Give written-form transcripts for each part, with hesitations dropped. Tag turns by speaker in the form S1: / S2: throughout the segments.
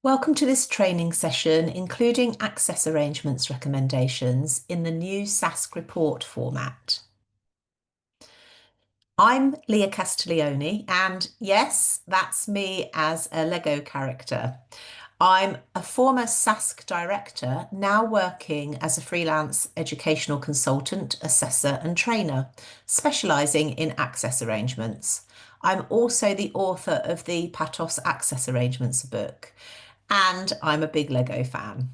S1: Welcome to this training session, including access arrangements recommendations in the new SASC report format. I'm Leah Castiglione, and yes, that's me as a Lego character. I'm a former SASC director, now working as a freelance educational consultant, assessor, and trainer, specialising in access arrangements. I'm also the author of the Patos Access Arrangements book, and I'm a big Lego fan.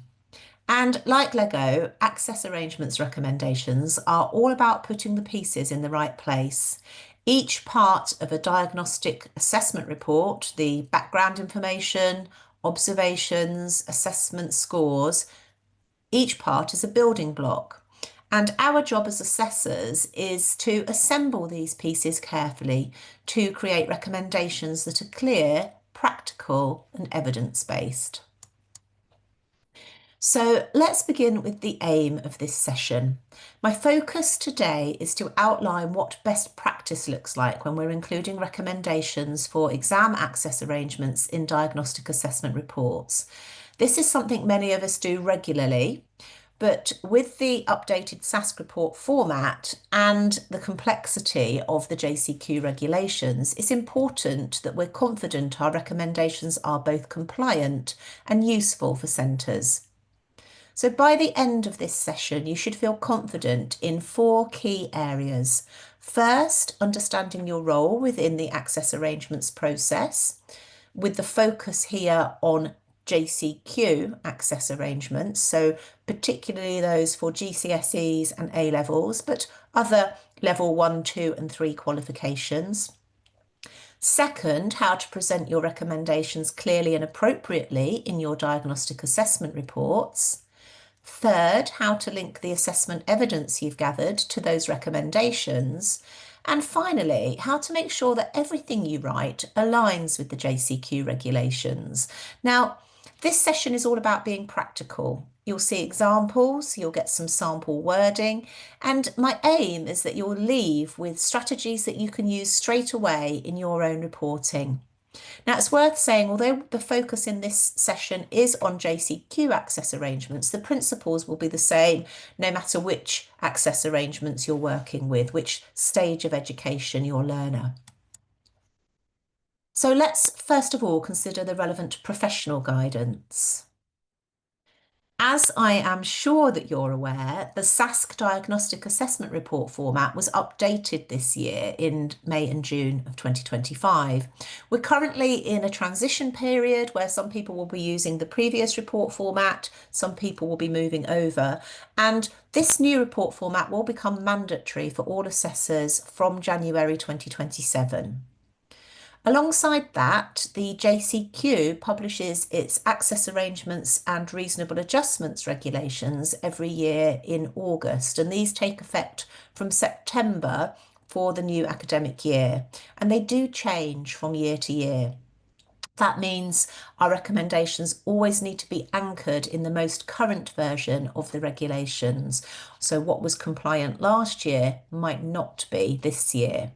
S1: And like Lego, access arrangements recommendations are all about putting the pieces in the right place. Each part of a diagnostic assessment report, the background information, observations, assessment scores, each part is a building block. And our job as assessors is to assemble these pieces carefully to create recommendations that are clear, practical, and evidence-based. So let's begin with the aim of this session. My focus today is to outline what best practice looks like when we're including recommendations for exam access arrangements in diagnostic assessment reports. This is something many of us do regularly, but with the updated SASC report format and the complexity of the JCQ regulations, it's important that we're confident our recommendations are both compliant and useful for centres. So by the end of this session, you should feel confident in four key areas. First, understanding your role within the access arrangements process, with the focus here on JCQ access arrangements, so particularly those for GCSEs and A levels, but other level 1, 2 and 3 qualifications. Second, how to present your recommendations clearly and appropriately in your diagnostic assessment reports. Third, how to link the assessment evidence you've gathered to those recommendations. And finally, how to make sure that everything you write aligns with the JCQ regulations. Now, this session is all about being practical. You'll see examples, you'll get some sample wording, and my aim is that you'll leave with strategies that you can use straight away in your own reporting. Now, it's worth saying, although the focus in this session is on JCQ access arrangements, the principles will be the same no matter which access arrangements you're working with, which stage of education your learner. So let's first of all consider the relevant professional guidance. As I am sure that you're aware, the SASC Diagnostic Assessment Report format was updated this year in May and June of 2025. We're currently in a transition period where some people will be using the previous report format, some people will be moving over, and this new report format will become mandatory for all assessors from January 2027. Alongside that, the JCQ publishes its access arrangements and reasonable adjustments regulations every year in August, and these take effect from September for the new academic year, and they do change from year to year. That means our recommendations always need to be anchored in the most current version of the regulations. So what was compliant last year might not be this year.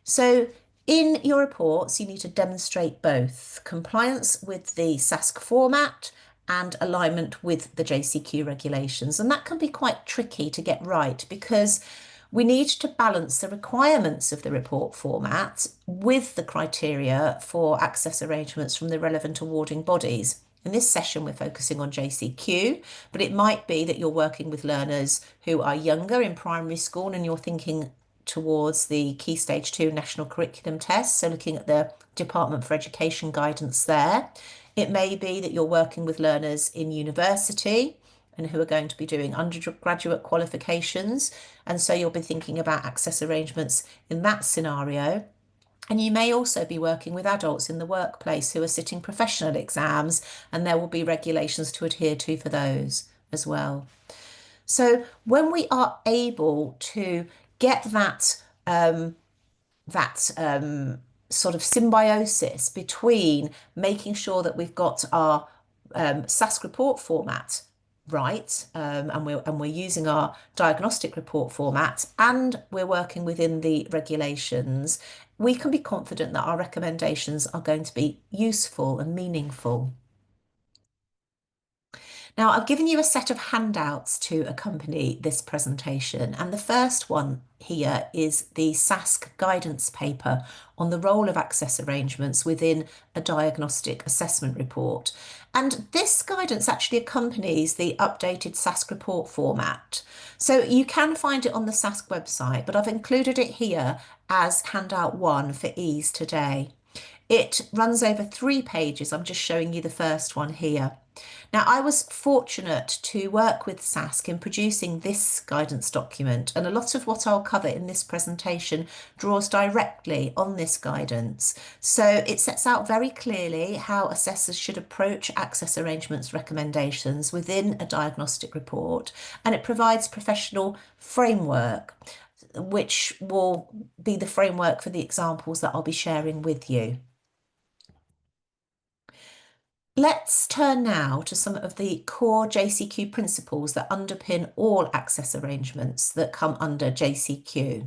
S1: So in your reports, you need to demonstrate both compliance with the SASC format and alignment with the JCQ regulations. And that can be quite tricky to get right because we need to balance the requirements of the report format with the criteria for access arrangements from the relevant awarding bodies. In this session, we're focusing on JCQ, but it might be that you're working with learners who are younger in primary school and you're thinking towards the Key Stage 2 National Curriculum Test, so looking at the Department for Education guidance there. It may be that you're working with learners in university and who are going to be doing undergraduate qualifications, and so you'll be thinking about access arrangements in that scenario. And you may also be working with adults in the workplace who are sitting professional exams, and there will be regulations to adhere to for those as well. So when we are able to get that sort of symbiosis between making sure that we've got our SASC report format right, and we're using our diagnostic report format, and we're working within the regulations, we can be confident that our recommendations are going to be useful and meaningful. Now, I've given you a set of handouts to accompany this presentation, and the first one here is the SASC guidance paper on the role of access arrangements within a diagnostic assessment report. And this guidance actually accompanies the updated SASC report format. So you can find it on the SASC website, but I've included it here as handout 1 for ease today. It runs over 3 pages. I'm just showing you the first one here. Now, I was fortunate to work with SASC in producing this guidance document, and a lot of what I'll cover in this presentation draws directly on this guidance. So it sets out very clearly how assessors should approach access arrangements recommendations within a diagnostic report, and it provides professional framework, which will be the framework for the examples that I'll be sharing with you. Let's turn now to some of the core JCQ principles that underpin all access arrangements that come under JCQ.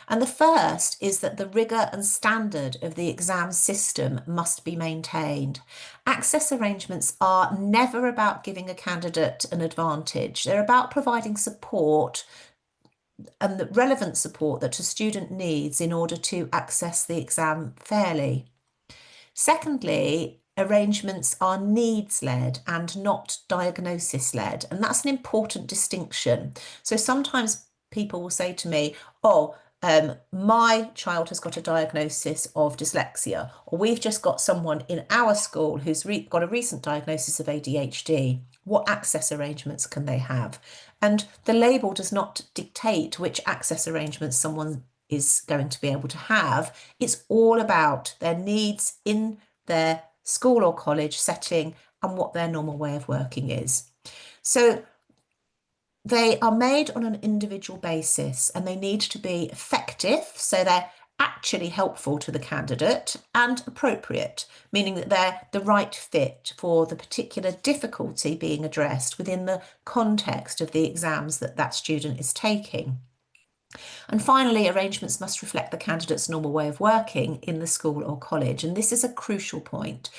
S1: And the first is that the rigour and standard of the exam system must be maintained. Access arrangements are never about giving a candidate an advantage. They're about providing support and the relevant support that a student needs in order to access the exam fairly. Secondly, arrangements are needs-led and not diagnosis-led, and that's an important distinction. So sometimes people will say to me, oh, my child has got a diagnosis of dyslexia, or we've just got someone in our school who's got a recent diagnosis of ADHD. What access arrangements can they have? And the label does not dictate which access arrangements someone is going to be able to have. It's all about their needs in their school or college setting and what their normal way of working is. So they are made on an individual basis and they need to be effective, so they're actually helpful to the candidate, and appropriate, meaning that they're the right fit for the particular difficulty being addressed within the context of the exams that that student is taking. And finally, arrangements must reflect the candidate's normal way of working in the school or college. And this is a crucial point.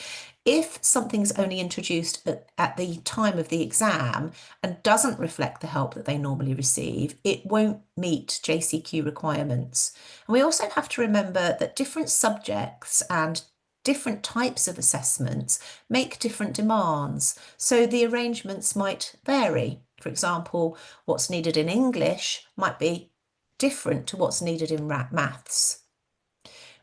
S1: If something's only introduced at the time of the exam and doesn't reflect the help that they normally receive, it won't meet JCQ requirements. And we also have to remember that different subjects and different types of assessments make different demands. So the arrangements might vary. For example, what's needed in English might be different to what's needed in maths.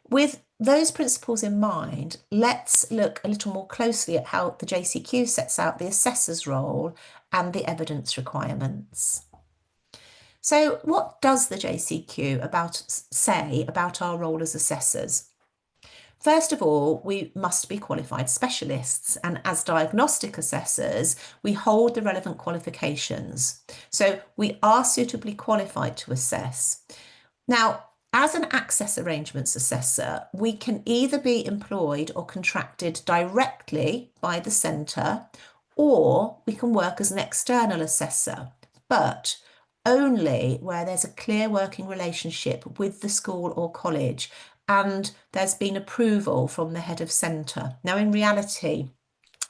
S1: With those principles in mind, let's look a little more closely at how the JCQ sets out the assessor's role and the evidence requirements. So what does the JCQ say about our role as assessors? First of all, we must be qualified specialists, and as diagnostic assessors, we hold the relevant qualifications. So we are suitably qualified to assess. Now, as an access arrangements assessor, we can either be employed or contracted directly by the centre, or we can work as an external assessor, but only where there's a clear working relationship with the school or college and there's been approval from the head of centre. Now, in reality,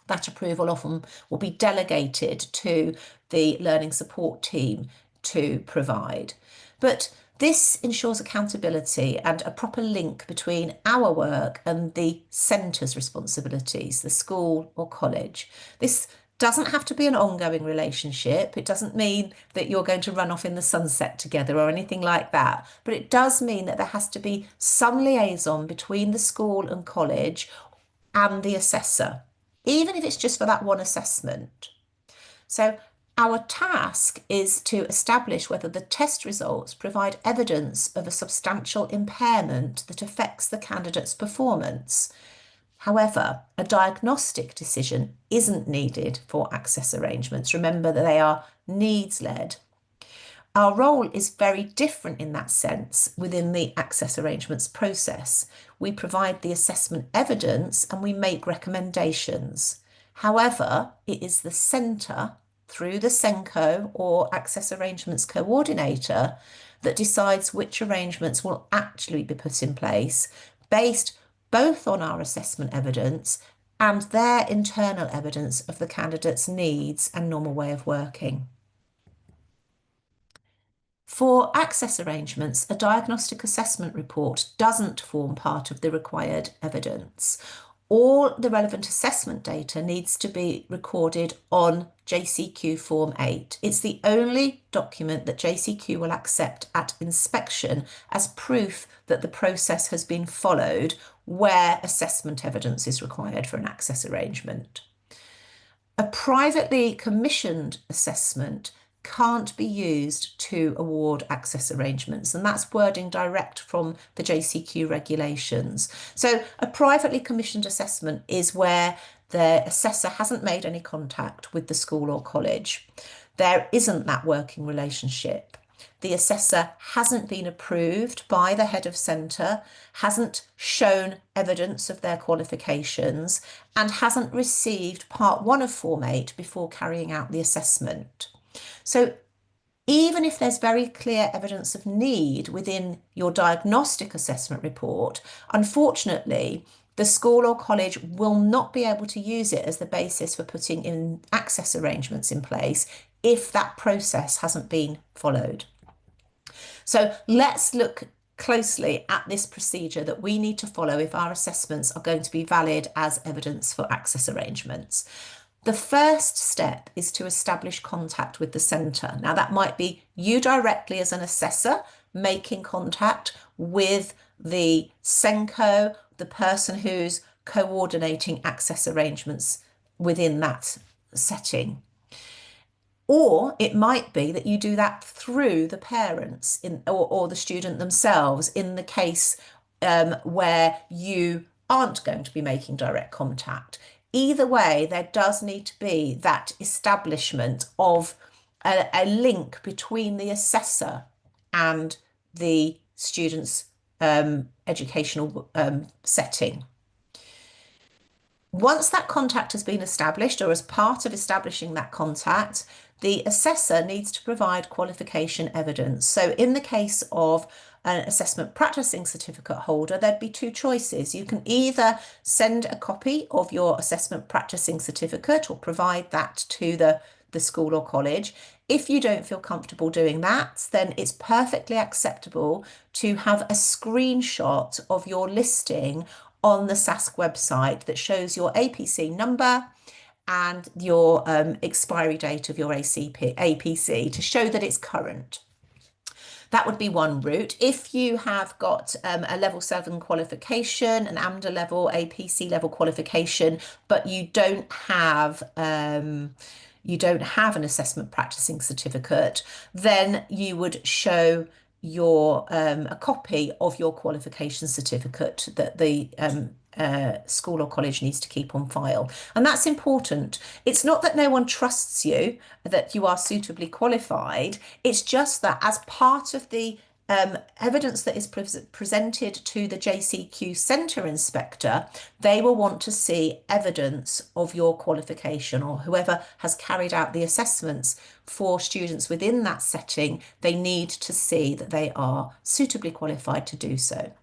S1: that approval often will be delegated to the learning support team to provide. But this ensures accountability and a proper link between our work and the centre's responsibilities, the school or college. This doesn't have to be an ongoing relationship. It doesn't mean that you're going to run off in the sunset together or anything like that. But it does mean that there has to be some liaison between the school and college and the assessor, even if it's just for that one assessment. So our task is to establish whether the test results provide evidence of a substantial impairment that affects the candidate's performance. However, a diagnostic decision isn't needed for access arrangements. Remember that they are needs-led. Our role is very different in that sense within the access arrangements process. We provide the assessment evidence and we make recommendations. However, it is the centre, through the SENCO or access arrangements coordinator, that decides which arrangements will actually be put in place based both on our assessment evidence and their internal evidence of the candidate's needs and normal way of working. For access arrangements, a diagnostic assessment report doesn't form part of the required evidence. All the relevant assessment data needs to be recorded on JCQ Form 8. It's the only document that JCQ will accept at inspection as proof that the process has been followed where assessment evidence is required for an access arrangement. A privately commissioned assessment can't be used to award access arrangements, and that's wording direct from the JCQ regulations. So a privately commissioned assessment is where the assessor hasn't made any contact with the school or college. There isn't that working relationship. The assessor hasn't been approved by the head of centre, hasn't shown evidence of their qualifications, and hasn't received part 1 of Form 8 before carrying out the assessment. So even if there's very clear evidence of need within your diagnostic assessment report, unfortunately, the school or college will not be able to use it as the basis for putting in access arrangements in place if that process hasn't been followed. So let's look closely at this procedure that we need to follow if our assessments are going to be valid as evidence for access arrangements. The first step is to establish contact with the centre. Now, that might be you directly as an assessor making contact with the SENCO, the person who's coordinating access arrangements within that setting. Or it might be that you do that through the parents or the student themselves in the case where you aren't going to be making direct contact. Either way, there does need to be that establishment of a link between the assessor and the student's educational setting. Once that contact has been established, or as part of establishing that contact, the assessor needs to provide qualification evidence. So in the case of an assessment practicing certificate holder, there'd be two choices. You can either send a copy of your assessment practicing certificate or provide that to the school or college. If you don't feel comfortable doing that, then it's perfectly acceptable to have a screenshot of your listing on the SASC website that shows your APC number and your expiry date of your APC to show that it's current. That would be one route. If you have got a level 7 qualification, an AMDA level, APC level qualification, but you don't have an assessment practicing certificate, then you would show your a copy of your qualification certificate that the school or college needs to keep on file. And that's important. It's not that no one trusts you, that you are suitably qualified. It's just that as part of the evidence that is presented to the JCQ Centre Inspector, they will want to see evidence of your qualification, or whoever has carried out the assessments for students within that setting, they need to see that they are suitably qualified to do so.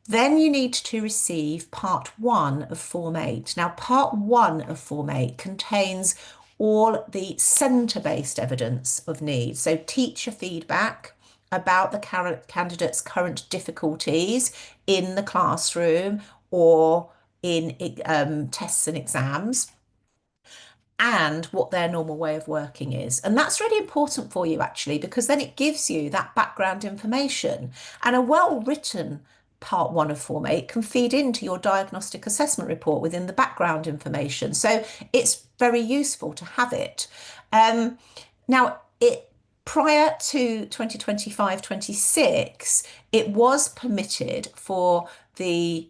S1: Then you need to receive part 1 of Form 8. Now, part 1 of Form 8 contains all the centre-based evidence of need. So teacher feedback about the candidate's current difficulties in the classroom or in tests and exams, and what their normal way of working is. And that's really important for you, actually, because then it gives you that background information. And a well-written part 1 of Form 8 can feed into your diagnostic assessment report within the background information. So it's very useful to have it. Now, prior to 2025-26, it was permitted for the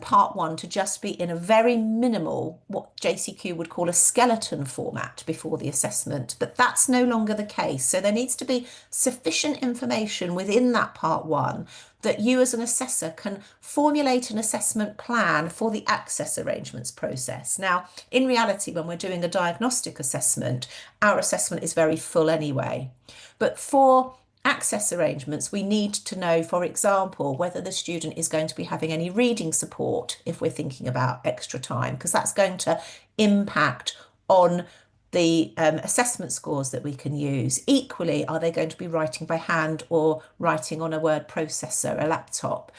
S1: part 1 to just be in a very minimal, what JCQ would call a skeleton format before the assessment, but that's no longer the case. So there needs to be sufficient information within that part 1 that you as an assessor can formulate an assessment plan for the access arrangements process. Now, in reality, when we're doing a diagnostic assessment, our assessment is very full anyway. But for access arrangements, we need to know, for example, whether the student is going to be having any reading support if we're thinking about extra time, because that's going to impact on the assessment scores that we can use. Equally, are they going to be writing by hand or writing on a word processor, a laptop?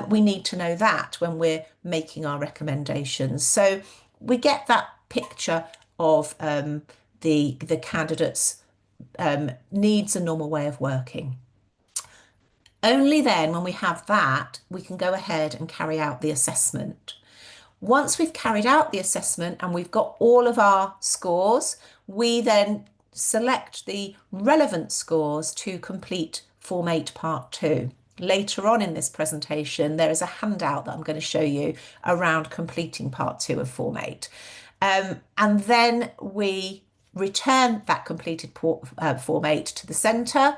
S1: We need to know that when we're making our recommendations. So we get that picture of the candidate's needs a normal way of working. Only then, when we have that, we can go ahead and carry out the assessment. Once we've carried out the assessment and we've got all of our scores, we then select the relevant scores to complete Form 8 Part 2. Later on in this presentation, there is a handout that I'm going to show you around completing Part 2 of Form 8. And then we return that completed Form 8 to the centre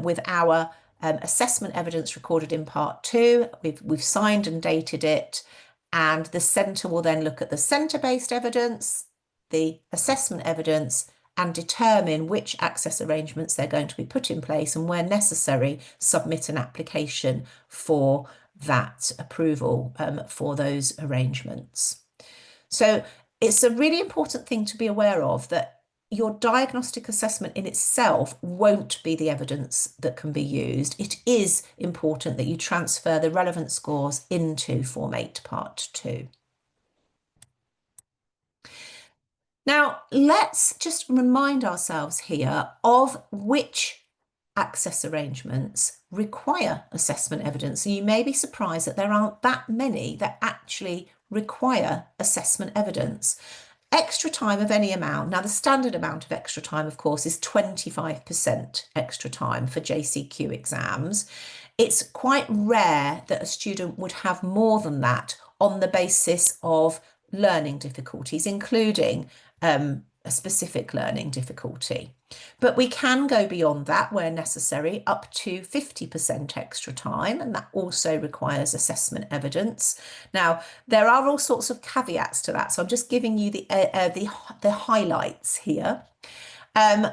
S1: with our assessment evidence recorded in Part 2. We've signed and dated it, and the centre will then look at the centre-based evidence, the assessment evidence, and determine which access arrangements they're going to be put in place, and where necessary, submit an application for that approval for those arrangements. So it's a really important thing to be aware of, that your diagnostic assessment in itself won't be the evidence that can be used. It is important that you transfer the relevant scores into Form 8 Part 2. Now, let's just remind ourselves here of which access arrangements require assessment evidence. And you may be surprised that there aren't that many that actually require assessment evidence. Extra time of any amount. Now, the standard amount of extra time, of course, is 25% extra time for JCQ exams. It's quite rare that a student would have more than that on the basis of learning difficulties, including a specific learning difficulty. But we can go beyond that where necessary, up to 50% extra time, and that also requires assessment evidence. Now, there are all sorts of caveats to that, so I'm just giving you the highlights here.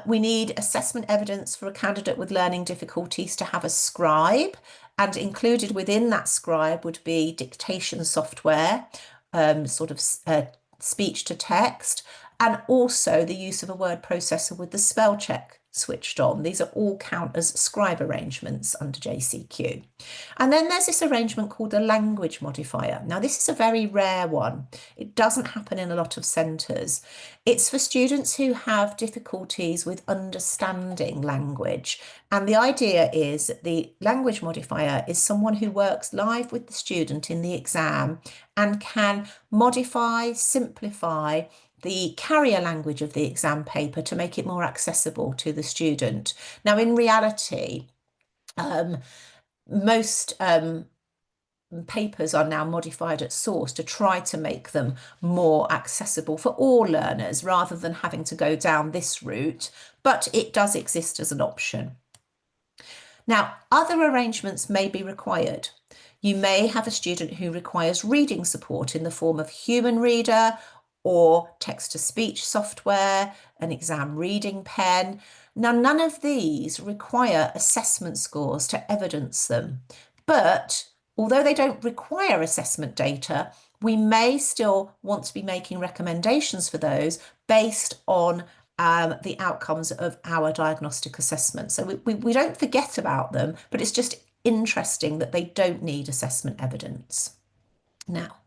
S1: We need assessment evidence for a candidate with learning difficulties to have a scribe, and included within that scribe would be dictation software, sort of speech to text, and also the use of a word processor with the spell check switched on. These are all count as scribe arrangements under JCQ. And then there's this arrangement called the language modifier. Now, this is a very rare one. It doesn't happen in a lot of centres. It's for students who have difficulties with understanding language. And the idea is that the language modifier is someone who works live with the student in the exam and can modify, simplify the carrier language of the exam paper to make it more accessible to the student. Now, in reality, most papers are now modified at source to try to make them more accessible for all learners rather than having to go down this route, but it does exist as an option. Now, other arrangements may be required. You may have a student who requires reading support in the form of human reader or text-to-speech software, an exam reading pen. Now, none of these require assessment scores to evidence them, but although they don't require assessment data, we may still want to be making recommendations for those based on the outcomes of our diagnostic assessment. So we don't forget about them, but it's just interesting that they don't need assessment evidence. Now,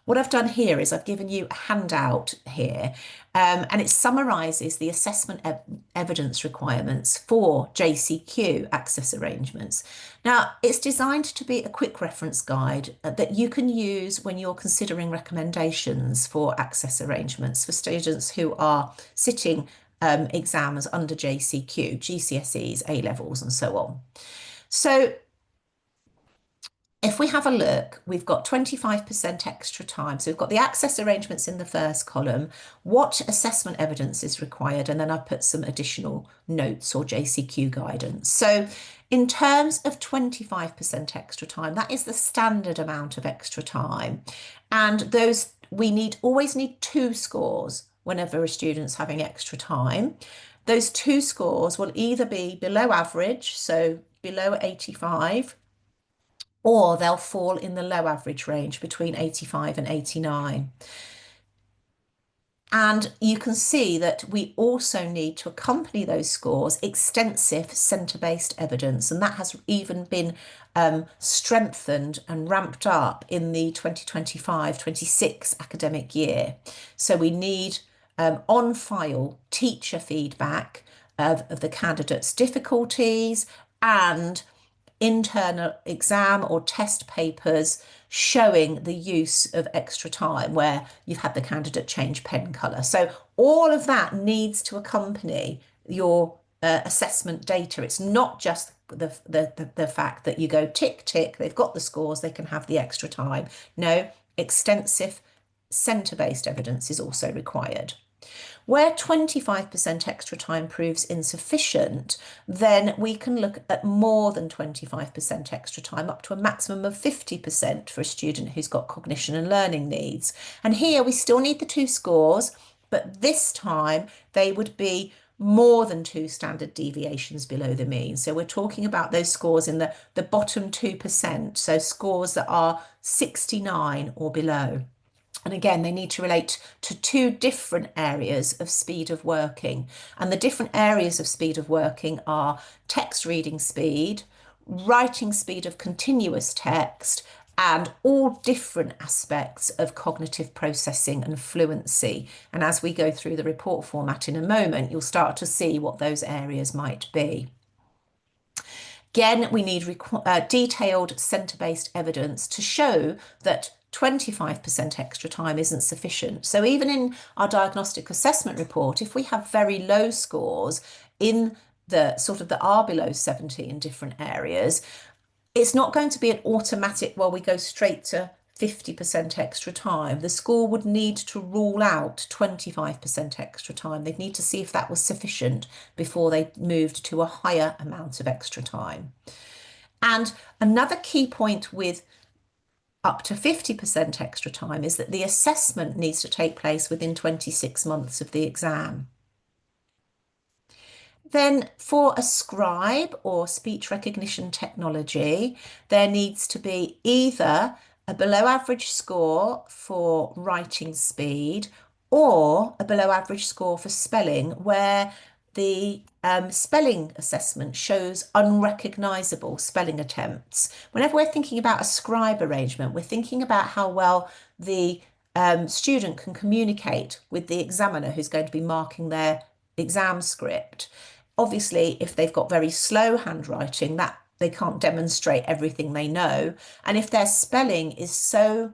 S1: what I've done here is I've given you a handout here, and it summarises the assessment evidence requirements for JCQ access arrangements. Now, it's designed to be a quick reference guide that you can use when you're considering recommendations for access arrangements for students who are sitting exams under JCQ, GCSEs, A-levels, and so on. So if we have a look, we've got 25% extra time. So we've got the access arrangements in the first column, what assessment evidence is required, and then I've put some additional notes or JCQ guidance. So in terms of 25% extra time, that is the standard amount of extra time. And those, we always need 2 scores whenever a student's having extra time. Those two scores will either be below average, so below 85, or they'll fall in the low average range between 85 and 89. And you can see that we also need to accompany those scores extensive centre-based evidence, and that has even been strengthened and ramped up in the 2025-26 academic year. So we need on-file teacher feedback of the candidates' difficulties and internal exam or test papers showing the use of extra time where you've had the candidate change pen colour. So all of that needs to accompany your assessment data. It's not just the fact that you go tick, tick, they've got the scores, they can have the extra time. No, extensive centre-based evidence is also required. Where 25% extra time proves insufficient, then we can look at more than 25% extra time, up to a maximum of 50% for a student who's got cognition and learning needs. And here we still need the two scores, but this time they would be more than 2 standard deviations below the mean. So we're talking about those scores in the bottom 2%, so scores that are 69 or below. And again, they need to relate to two different areas of speed of working. And the different areas of speed of working are text reading speed, writing speed of continuous text, and all different aspects of cognitive processing and fluency. And as we go through the report format in a moment, you'll start to see what those areas might be. Again, we need detailed centre-based evidence to show that 25% extra time isn't sufficient. So even in our diagnostic assessment report, if we have very low scores in the sort of that are below 70 in different areas, it's not going to be an automatic, well, we go straight to 50% extra time. The school would need to rule out 25% extra time. They'd need to see if that was sufficient before they moved to a higher amount of extra time. And another key point with up to 50% extra time is that the assessment needs to take place within 26 months of the exam. Then for a scribe or speech recognition technology, there needs to be either a below average score for writing speed or a below average score for spelling, where the spelling assessment shows unrecognisable spelling attempts. Whenever we're thinking about a scribe arrangement, we're thinking about how well the student can communicate with the examiner who's going to be marking their exam script. Obviously, if they've got very slow handwriting, that they can't demonstrate everything they know. And if their spelling is so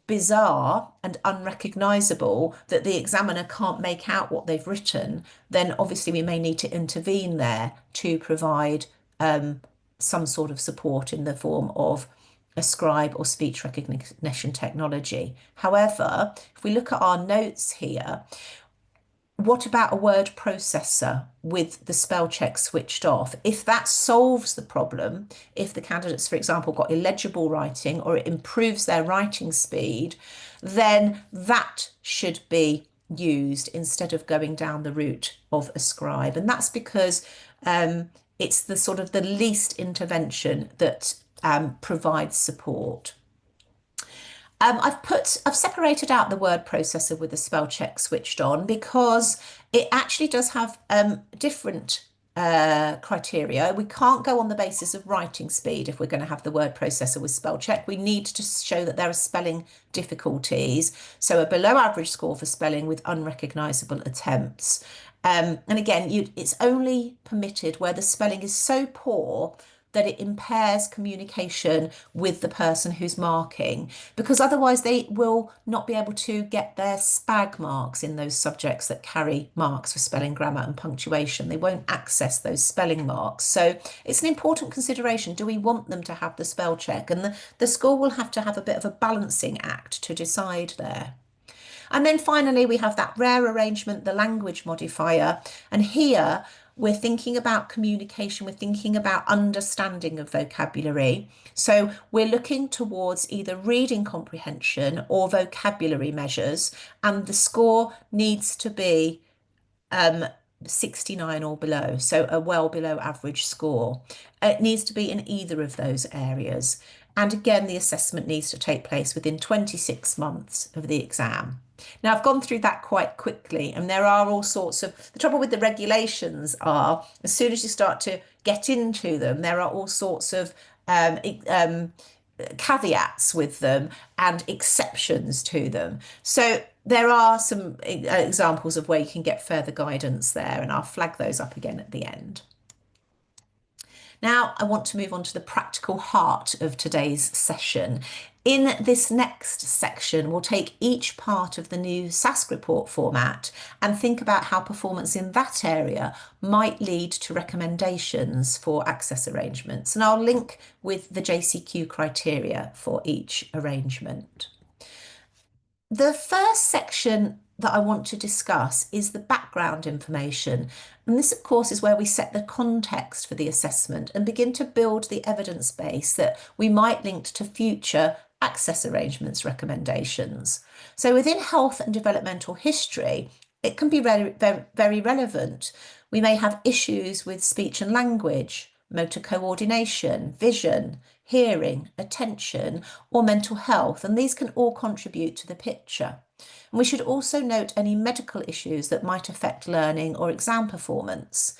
S1: bizarre and unrecognisable that the examiner can't make out what they've written, then obviously we may need to intervene there to provide some sort of support in the form of a scribe or speech recognition technology. However, if we look at our notes here, what about a word processor with the spell check switched off? If that solves the problem, if the candidates, for example, got illegible writing or it improves their writing speed, then that should be used instead of going down the route of a scribe. And that's because it's the sort of the least intervention that provides support. I've separated out the word processor with the spell check switched on because it actually does have different criteria. We can't go on the basis of writing speed if we're going to have the word processor with spell check. We need to show that there are spelling difficulties. So a below average score for spelling with unrecognisable attempts. And again, it's only permitted where the spelling is so poor that it impairs communication with the person who's marking, because otherwise they will not be able to get their SPAG marks in those subjects that carry marks for spelling, grammar and punctuation. They won't access those spelling marks. So it's an important consideration. Do we want them to have the spell check? And the school will have to have a bit of a balancing act to decide there. And then finally, we have that rare arrangement, the language modifier. And here we're thinking about communication, we're thinking about understanding of vocabulary. So we're looking towards either reading comprehension or vocabulary measures, and the score needs to be 69 or below, so a well below average score. It needs to be in either of those areas. And again, the assessment needs to take place within 26 months of the exam. Now, I've gone through that quite quickly, and there are all sorts of, the trouble with the regulations are, as soon as you start to get into them, there are all sorts of caveats with them and exceptions to them. So there are some examples of where you can get further guidance there, and I'll flag those up again at the end. Now I want to move on to the practical heart of today's session. In this next section, we'll take each part of the new SASC report format and think about how performance in that area might lead to recommendations for access arrangements. And I'll link with the JCQ criteria for each arrangement. The first section that I want to discuss is the background information. And this, of course, is where we set the context for the assessment and begin to build the evidence base that we might link to future access arrangements recommendations. So within health and developmental history, it can be very relevant. We may have issues with speech and language, motor coordination, vision, hearing, attention, or mental health, and these can all contribute to the picture. And we should also note any medical issues that might affect learning or exam performance.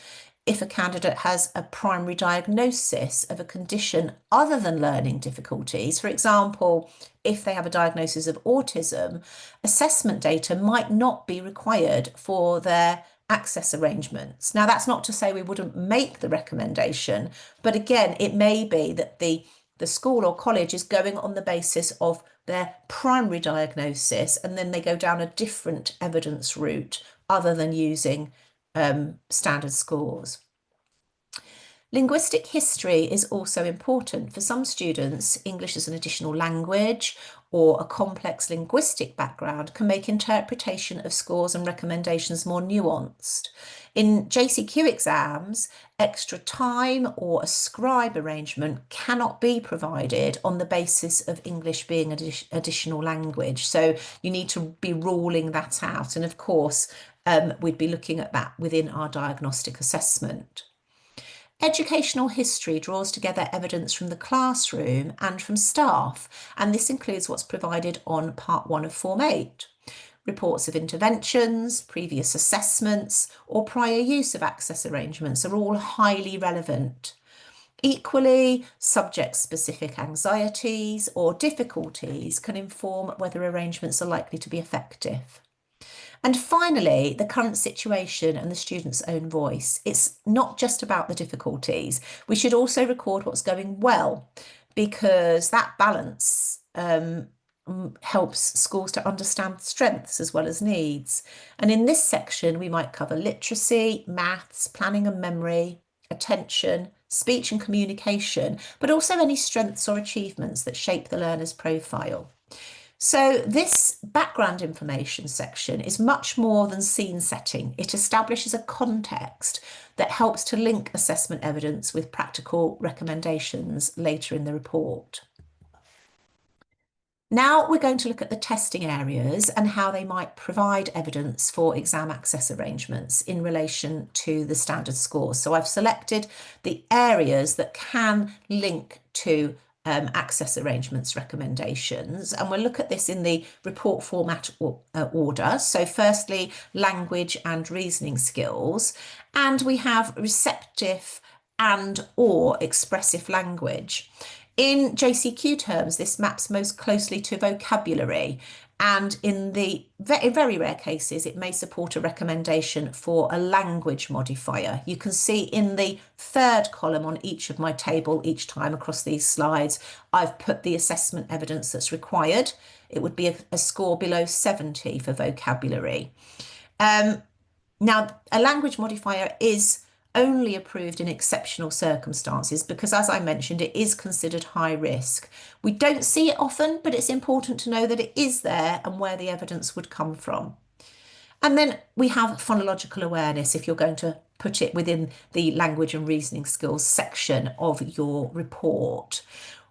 S1: If a candidate has a primary diagnosis of a condition other than learning difficulties, for example, if they have a diagnosis of autism, assessment data might not be required for their access arrangements. Now, that's not to say we wouldn't make the recommendation, but again, it may be that the school or college is going on the basis of their primary diagnosis, and then they go down a different evidence route other than using standard scores. Linguistic history is also important. For some students, English as an additional language or a complex linguistic background can make interpretation of scores and recommendations more nuanced. In JCQ exams, extra time or a scribe arrangement cannot be provided on the basis of English being an additional language. So you need to be ruling that out. And of course, we'd be looking at that within our diagnostic assessment. Educational history draws together evidence from the classroom and from staff, and this includes what's provided on Part 1 of Form 8. Reports of interventions, previous assessments, or prior use of access arrangements are all highly relevant. Equally, subject-specific anxieties or difficulties can inform whether arrangements are likely to be effective. And finally, the current situation and the student's own voice. It's not just about the difficulties. We should also record what's going well, because that balance helps schools to understand strengths as well as needs. And in this section, we might cover literacy, maths, planning and memory, attention, speech and communication, but also any strengths or achievements that shape the learner's profile. So this background information section is much more than scene setting. It establishes a context that helps to link assessment evidence with practical recommendations later in the report. Now we're going to look at the testing areas and how they might provide evidence for exam access arrangements in relation to the standard scores. So I've selected the areas that can link to access arrangements recommendations, and we'll look at this in the report format order. So firstly, language and reasoning skills, and we have receptive and or expressive language. In JCQ terms, this maps most closely to vocabulary, and in very rare cases, it may support a recommendation for a language modifier. You can see in the third column on each of my table each time across these slides, I've put the assessment evidence that's required. It would be a score below 70 for vocabulary. Now, a language modifier is only approved in exceptional circumstances because, as I mentioned, it is considered high risk. We don't see it often, but it's important to know that it is there and where the evidence would come from. And then we have phonological awareness, if you're going to put it within the language and reasoning skills section of your report.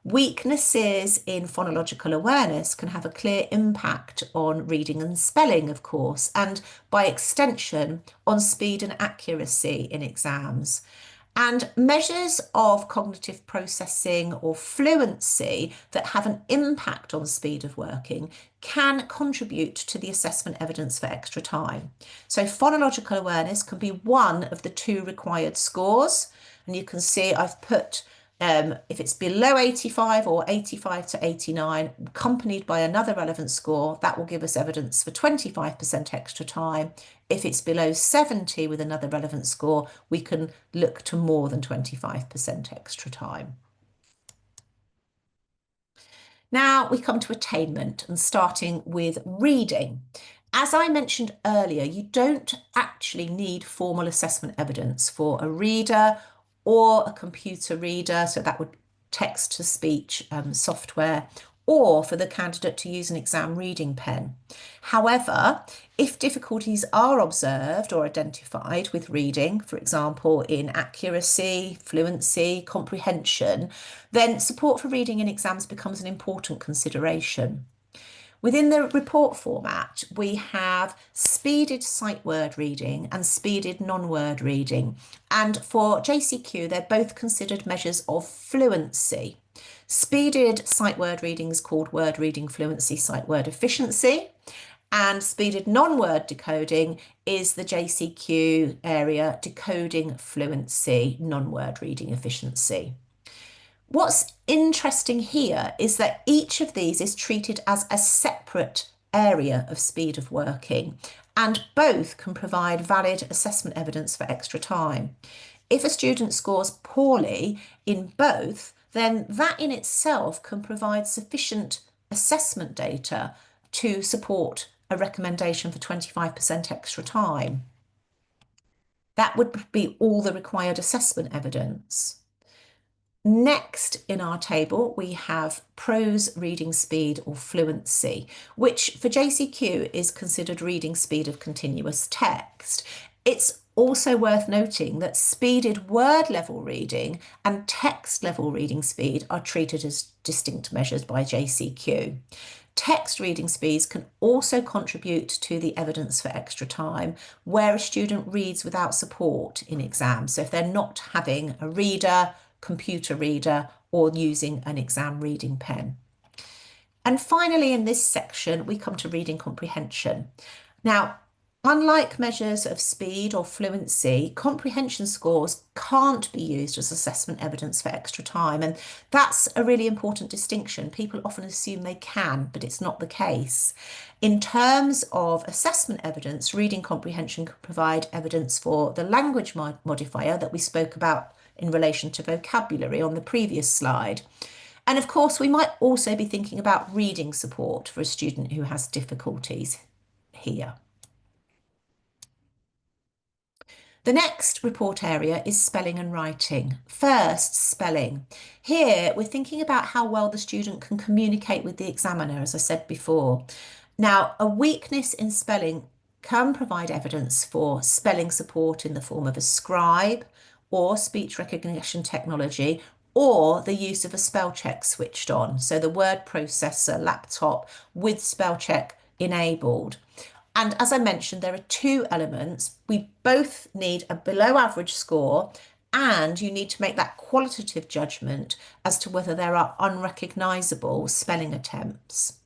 S1: Weaknesses in phonological awareness can have a clear impact on reading and spelling, of course, and by extension, on speed and accuracy in exams. And measures of cognitive processing or fluency that have an impact on speed of working can contribute to the assessment evidence for extra time. So phonological awareness can be one of the two required scores. And you can see I've put if it's below 85 or 85 to 89, accompanied by another relevant score, that will give us evidence for 25% extra time. If it's below 70 with another relevant score, we can look to more than 25% extra time. Now we come to attainment and starting with reading. As I mentioned earlier, you don't actually need formal assessment evidence for a reader or a computer reader, so that would text-to-speech software, or for the candidate to use an exam reading pen. However, if difficulties are observed or identified with reading, for example, in accuracy, fluency, comprehension, then support for reading in exams becomes an important consideration. Within the report format, we have speeded sight word reading and speeded non-word reading. And for JCQ, they're both considered measures of fluency. Speeded sight word reading is called word reading fluency, sight word efficiency. And speeded non-word decoding is the JCQ area, decoding fluency, non-word reading efficiency. What's interesting here is that each of these is treated as a separate area of speed of working, and both can provide valid assessment evidence for extra time. If a student scores poorly in both, then that in itself can provide sufficient assessment data to support a recommendation for 25% extra time. That would be all the required assessment evidence. Next in our table, we have prose reading speed or fluency, which for JCQ is considered reading speed of continuous text. It's also worth noting that speeded word level reading and text level reading speed are treated as distinct measures by JCQ. Text reading speeds can also contribute to the evidence for extra time where a student reads without support in exams. So if they're not having a reader, computer reader, or using an exam reading pen. And finally, in this section, we come to reading comprehension. Now, unlike measures of speed or fluency, comprehension scores can't be used as assessment evidence for extra time. And that's a really important distinction. People often assume they can, but it's not the case. In terms of assessment evidence, reading comprehension can provide evidence for the language modifier that we spoke about in relation to vocabulary on the previous slide. And of course, we might also be thinking about reading support for a student who has difficulties here. The next report area is spelling and writing. First, spelling. Here, we're thinking about how well the student can communicate with the examiner, as I said before. Now, a weakness in spelling can provide evidence for spelling support in the form of a scribe or speech recognition technology, or the use of a spell check switched on. So the word processor laptop with spell check enabled. And as I mentioned, there are two elements. We both need a below average score, and you need to make that qualitative judgment as to whether there are unrecognisable spelling attempts.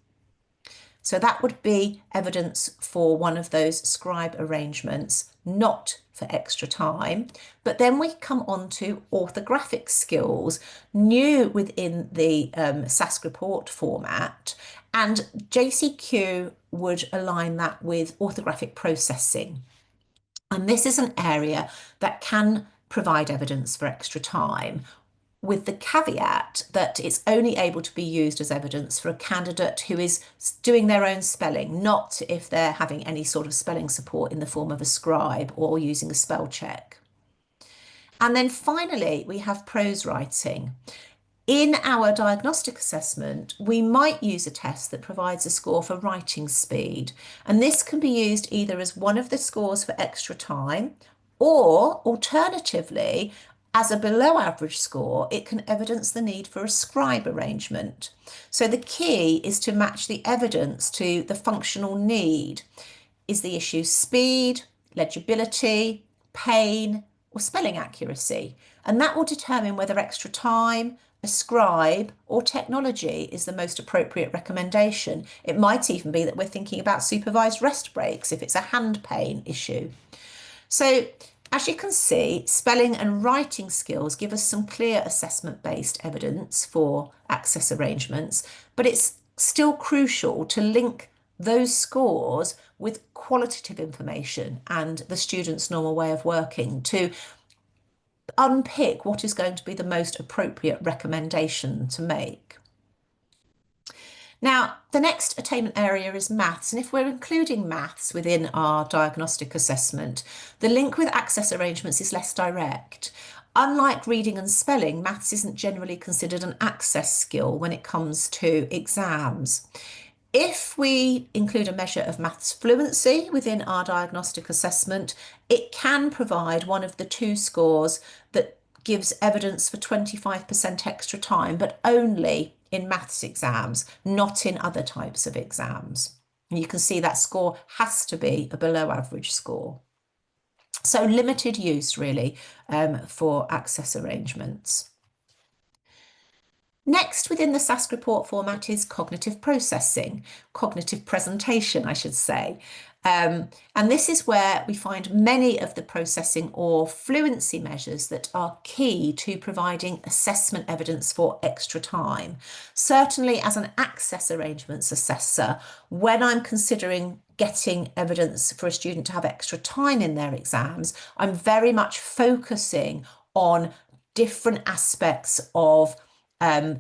S1: So that would be evidence for one of those scribe arrangements, not for extra time. But then we come on to orthographic skills, new within the SASC report format, and JCQ would align that with orthographic processing. And this is an area that can provide evidence for extra time, with the caveat that it's only able to be used as evidence for a candidate who is doing their own spelling, not if they're having any sort of spelling support in the form of a scribe or using a spell check. And then finally, we have prose writing. In our diagnostic assessment, we might use a test that provides a score for writing speed, and this can be used either as one of the scores for extra time, or alternatively, As a below average score, it can evidence the need for a scribe arrangement. So the key is to match the evidence to the functional need. Is the issue speed, legibility, pain, or spelling accuracy? And that will determine whether extra time, a scribe, or technology is the most appropriate recommendation. It might even be that we're thinking about supervised rest breaks if it's a hand pain issue. So, as you can see, spelling and writing skills give us some clear assessment-based evidence for access arrangements, but it's still crucial to link those scores with qualitative information and the student's normal way of working to unpick what is going to be the most appropriate recommendation to make. Now, the next attainment area is maths, and if we're including maths within our diagnostic assessment, the link with access arrangements is less direct. Unlike reading and spelling, maths isn't generally considered an access skill when it comes to exams. If we include a measure of maths fluency within our diagnostic assessment, it can provide one of the two scores that gives evidence for 25% extra time, but only in maths exams, not in other types of exams. And you can see that score has to be a below average score. So limited use really for access arrangements. Next, within the SASC report format is cognitive processing, cognitive presentation, I should say. And this is where we find many of the processing or fluency measures that are key to providing assessment evidence for extra time. Certainly as an access arrangements assessor, when I'm considering getting evidence for a student to have extra time in their exams, I'm very much focusing on different aspects of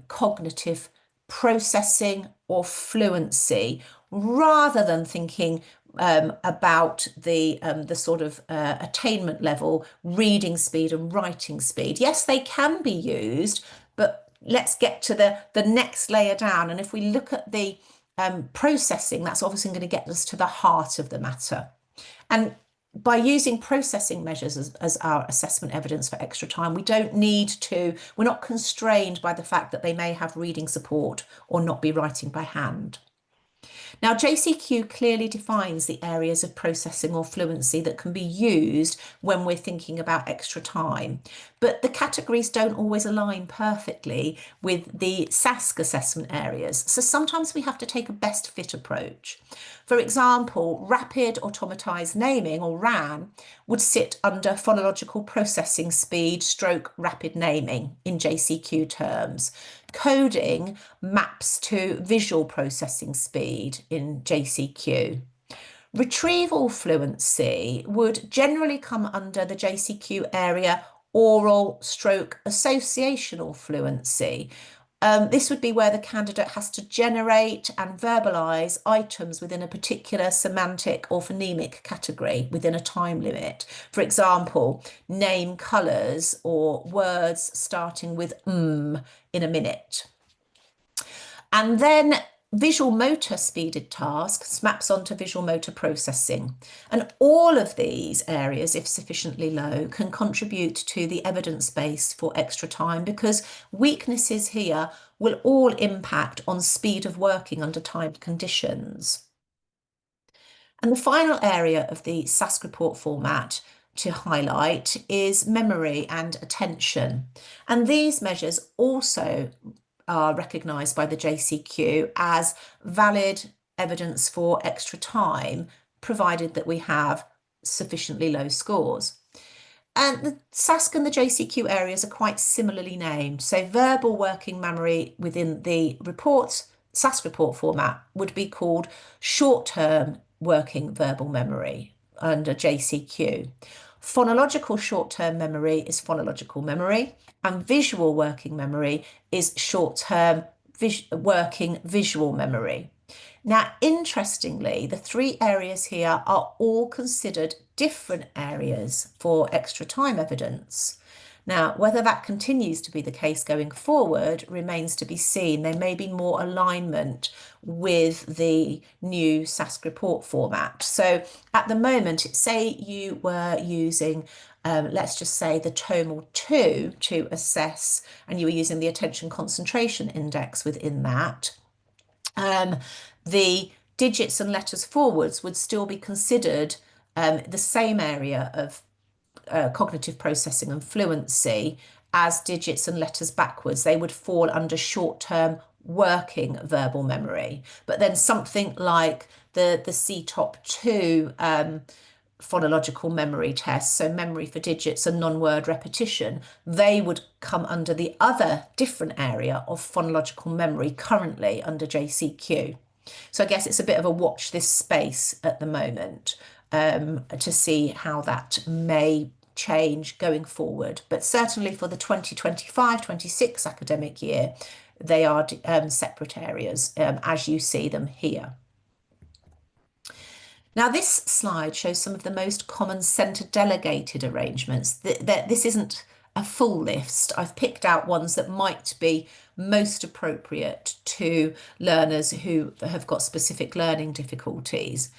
S1: cognitive processing or fluency, rather than thinking about the sort of attainment level, reading speed and writing speed. Yes, they can be used, but let's get to the next layer down. And if we look at the processing, that's obviously going to get us to the heart of the matter. And by using processing measures as our assessment evidence for extra time, we're not constrained by the fact that they may have reading support or not be writing by hand. Now, JCQ clearly defines the areas of processing or fluency that can be used when we're thinking about extra time, but the categories don't always align perfectly with the SASC assessment areas. So sometimes we have to take a best fit approach. For example, rapid automatized naming, or RAN, would sit under phonological processing speed stroke rapid naming in JCQ terms. Coding maps to visual processing speed in JCQ. Retrieval fluency would generally come under the JCQ area oral stroke associational fluency. This would be where the candidate has to generate and verbalise items within a particular semantic or phonemic category within a time limit. For example, name colours or words starting with in a minute. And then visual motor speeded tasks maps onto visual motor processing. And all of these areas, if sufficiently low, can contribute to the evidence base for extra time, because weaknesses here will all impact on speed of working under timed conditions. And the final area of the SASC report format to highlight is memory and attention. And these measures also are recognised by the JCQ as valid evidence for extra time, provided that we have sufficiently low scores. And the SASC and the JCQ areas are quite similarly named. So verbal working memory within the SASC report format would be called short-term working verbal memory under JCQ. Phonological short-term memory is phonological memory, and visual working memory is short-term working visual memory. Now, interestingly, the three areas here are all considered different areas for extra time evidence. Now, whether that continues to be the case going forward remains to be seen. There may be more alignment with the new SASC report format. So at the moment, say you were using let's just say the tonal 2 to assess, and you were using the attention concentration index within that, the digits and letters forwards would still be considered the same area of cognitive processing and fluency as digits and letters backwards. They would fall under short-term working verbal memory. But then something like the CTOP2 phonological memory tests, so memory for digits and non-word repetition, they would come under the other different area of phonological memory currently under JCQ. So I guess it's a bit of a watch this space at the moment to see how that may change going forward. But certainly for the 2025-26 academic year, they are separate areas as you see them here. Now, this slide shows some of the most common centre delegated arrangements. This isn't a full list. I've picked out ones that might be most appropriate to learners who have got specific learning difficulties.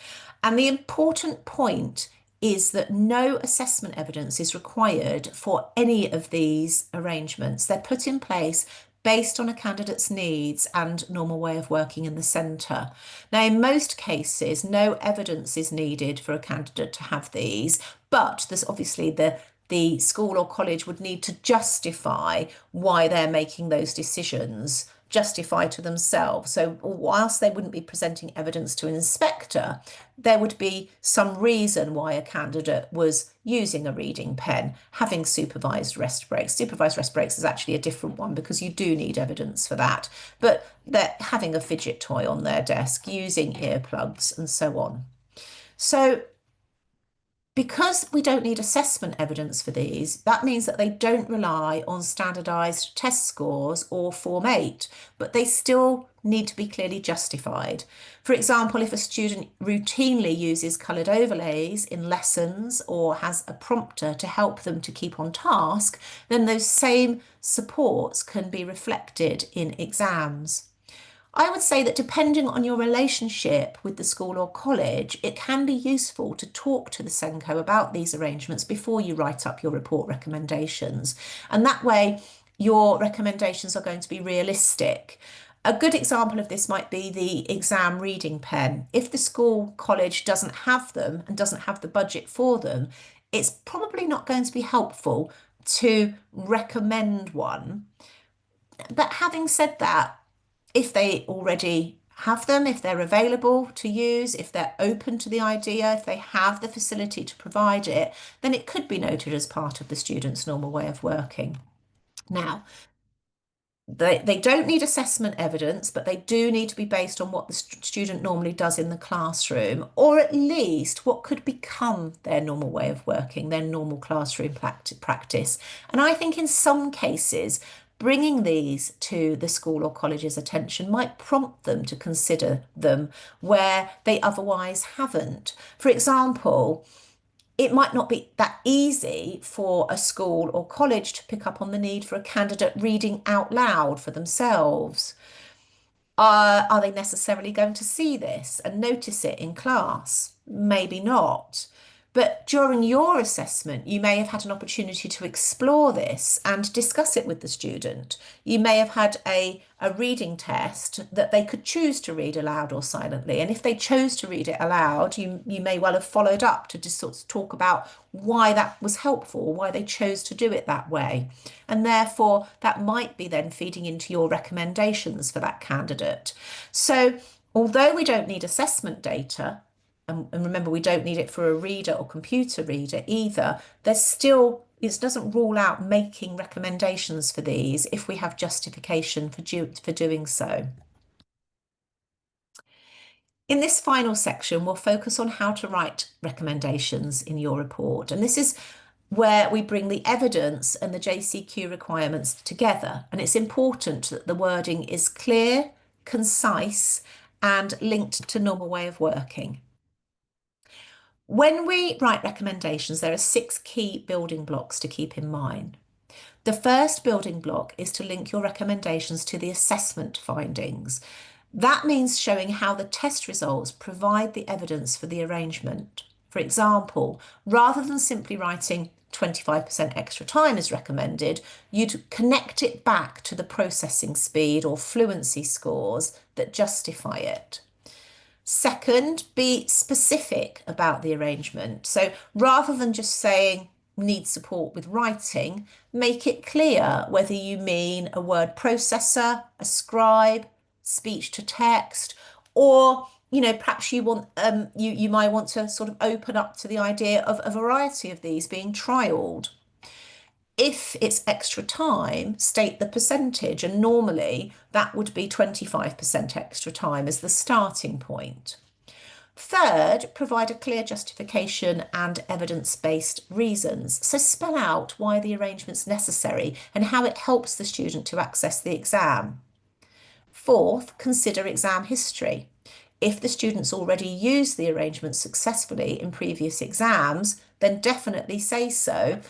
S1: And the important point is that no assessment evidence is required for any of these arrangements. They're put in place based on a candidate's needs and normal way of working in the centre. Now, in most cases, no evidence is needed for a candidate to have these, but there's obviously the school or college would need to justify why they're making those decisions, justify to themselves. So whilst they wouldn't be presenting evidence to an inspector, there would be some reason why a candidate was using a reading pen, having supervised rest breaks. Supervised rest breaks is actually a different one because you do need evidence for that, but they're having a fidget toy on their desk, using earplugs and so on. So because we don't need assessment evidence for these, that means that they don't rely on standardised test scores or Form 8, but they still need to be clearly justified. For example, if a student routinely uses coloured overlays in lessons or has a prompter to help them to keep on task, then those same supports can be reflected in exams. I would say that depending on your relationship with the school or college, it can be useful to talk to the SENCO about these arrangements before you write up your report recommendations. And that way, your recommendations are going to be realistic. A good example of this might be the exam reading pen. If the school college doesn't have them and doesn't have the budget for them, it's probably not going to be helpful to recommend one. But having said that, if they already have them, if they're available to use, if they're open to the idea, if they have the facility to provide it, then it could be noted as part of the student's normal way of working. Now, they don't need assessment evidence, but they do need to be based on what the student normally does in the classroom, or at least what could become their normal way of working, their normal classroom practice. And I think in some cases, bringing these to the school or college's attention might prompt them to consider them where they otherwise haven't. For example, it might not be that easy for a school or college to pick up on the need for a candidate reading out loud for themselves. Are they necessarily going to see this and notice it in class? Maybe not. But during your assessment, you may have had an opportunity to explore this and discuss it with the student. You may have had a reading test that they could choose to read aloud or silently. And if they chose to read it aloud, you may well have followed up to just sort of talk about why that was helpful, why they chose to do it that way. And therefore, that might be then feeding into your recommendations for that candidate. So although we don't need assessment data, and remember, we don't need it for a reader or computer reader either, there's still, it doesn't rule out making recommendations for these if we have justification for doing so. In this final section, we'll focus on how to write recommendations in your report. And this is where we bring the evidence and the JCQ requirements together. And it's important that the wording is clear, concise, and linked to normal way of working. When we write recommendations, there are 6 key building blocks to keep in mind. The first building block is to link your recommendations to the assessment findings. That means showing how the test results provide the evidence for the arrangement. For example, rather than simply writing 25% extra time is recommended, you'd connect it back to the processing speed or fluency scores that justify it. Second, be specific about the arrangement. So rather than just saying need support with writing, make it clear whether you mean a word processor, a scribe, speech to text, or perhaps you might want to sort of open up to the idea of a variety of these being trialed. If it's extra time, state the percentage, and normally that would be 25% extra time as the starting point. Third, provide a clear justification and evidence-based reasons. So spell out why the arrangement's necessary and how it helps the student to access the exam. Fourth, consider exam history. If the student's already used the arrangement successfully in previous exams, then definitely say so,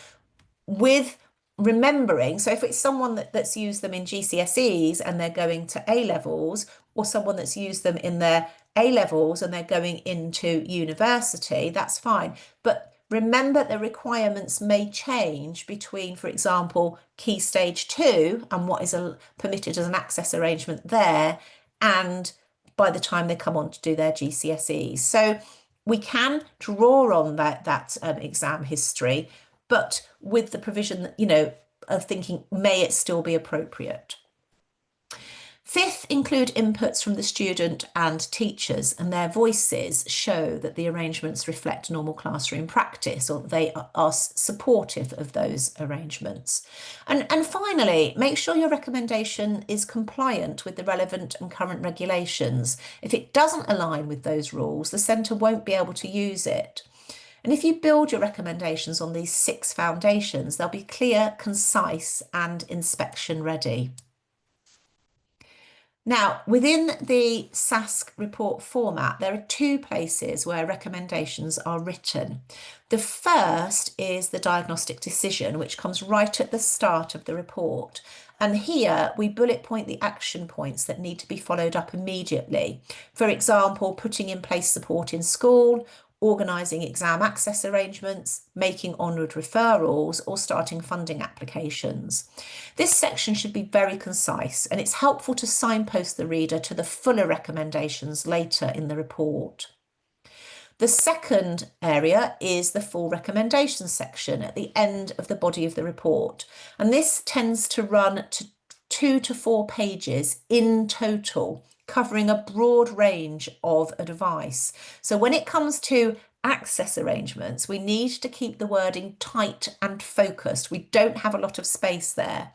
S1: with remembering, so if it's someone that's used them in GCSEs and they're going to A levels, or someone that's used them in their A levels and they're going into university, that's fine. But remember, the requirements may change between, for example, Key Stage 2 and what is permitted as an access arrangement there, and by the time they come on to do their GCSEs. So we can draw on that exam history, but with the provision that, of thinking, may it still be appropriate? Fifth, include inputs from the student and teachers, and their voices show that the arrangements reflect normal classroom practice, or they are supportive of those arrangements. And finally, make sure your recommendation is compliant with the relevant and current regulations. If it doesn't align with those rules, the centre won't be able to use it. And if you build your recommendations on these 6 foundations, they'll be clear, concise, and inspection ready. Now, within the SASC report format, there are 2 places where recommendations are written. The first is the diagnostic decision, which comes right at the start of the report. And here we bullet point the action points that need to be followed up immediately. For example, putting in place support in school, organising exam access arrangements, making onward referrals, or starting funding applications. This section should be very concise, and it's helpful to signpost the reader to the fuller recommendations later in the report. The second area is the full recommendations section at the end of the body of the report, and this tends to run to 2 to 4 pages in total, covering a broad range of advice. So when it comes to access arrangements, we need to keep the wording tight and focused. We don't have a lot of space there.